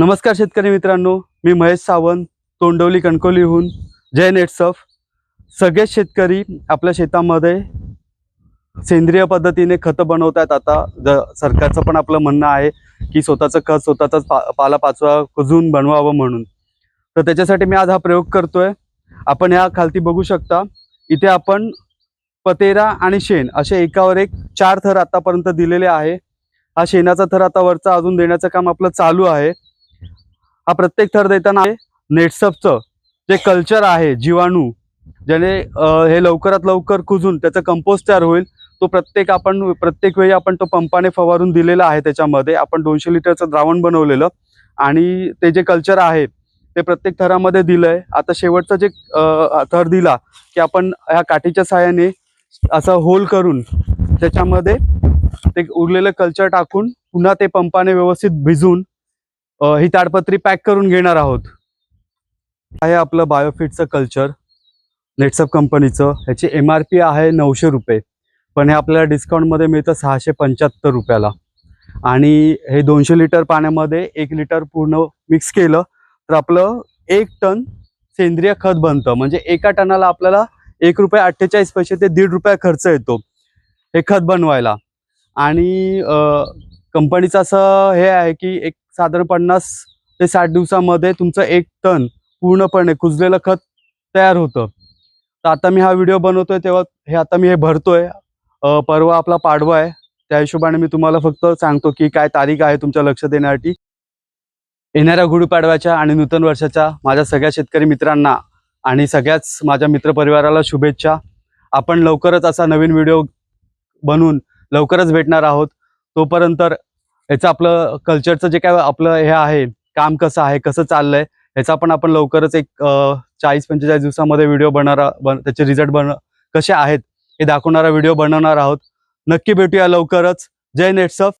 नमस्कार शेतकरी मित्रांनो, मी महेश सावंत, तोंडवली कणकवलीहून. जय नेटसफ. सगळे शेतकरी आपल्या शेतामध्ये सेंद्रिय पद्धतीने खत बनवतात. आता सरकारचं पण आपलं म्हणणं आहे की स्वतःचं खत स्वतःचाच पालापाचोळा कुजून बनवावं म्हणून. तर त्याच्यासाठी मी आज हा प्रयोग करतोय. आपण ह्या खालती बघू शकता, इथे आपण पतेरा आणि शेण असे एकावर एक 4 थर आतापर्यंत दिलेले आहे. हा शेणाचा थर आता वरचा अजून देण्याचं काम आपलं चालू आहे. हा प्रत्येक थर देताना नेटसफचं जे कल्चर आहे, जीवाणू, ज्याने हे लवकरात लवकर कुजून त्याचं कंपोस्ट तयार होईल, तो प्रत्येक वेळी आपण तो पंपाने फवारून दिलेला आहे. त्याच्यामध्ये आपण 200 लिटरचं द्रावण बनवलेलं आणि ते जे कल्चर आहे ते प्रत्येक थरामध्ये दिलंय. आता शेवटचा जे थर दिला की आपण ह्या काठीच्या साहाय्याने असं होल करून त्याच्यामध्ये ते उरलेलं कल्चर टाकून पुन्हा ते पंपाने व्यवस्थित भिजून ही ताडपत्री पॅक करून घेणार आहोत. आहे आपलं बायोफिटचं कल्चर नेटसफ कंपनीचं. ह्याची MRP आहे 900 रुपये, पण हे आपल्याला डिस्काउंटमध्ये मिळतं 675 रुपयाला. आणि हे 200 लिटर पाण्यामध्ये 1 लिटर पूर्ण मिक्स केलं तर आपलं 1 टन सेंद्रिय खत बनतं. म्हणजे एका टनाला आपल्याला ₹1.48 ते ₹1.5 खर्च येतो हे खत बनवायला. आणि कंपनीचं असं हे आहे की एक साधारण 50 ते 60 दिवसामध्ये तुमचं 1 टन पूर्णपणे कुजलेलं खत तयार होतं. तर आता मी हा व्हिडिओ बनवतोय तेव्हा आता मी हे भरतोय. परवा आपला पाडवा आहे, त्या हिशोबाने मी तुम्हाला फक्त सांगतो की काय तारीख आहे तुमच्या लक्ष देण्यासाठी. येणाऱ्या गुढीपाडव्याच्या आणि नूतन वर्षाच्या माझ्या सगळ्या शेतकरी मित्रांना आणि सगळ्याच माझ्या मित्रपरिवाराला शुभेच्छा. आपण लवकरच असा नवीन व्हिडिओ बनवून लवकरच भेटणार आहोत. तोपर्यंत याचं आपलं कल्चरचं जे काय आपलं हे आहे, काम कसं आहे, कसं चाललंय, ह्याचा पण आपण लवकरच एक 40-45 दिवसामध्ये व्हिडिओ त्याचे रिझल्ट कसे आहेत हे दाखवणारा व्हिडिओ बनवणार आहोत. नक्की भेटूया लवकरच. जय नेटसफ.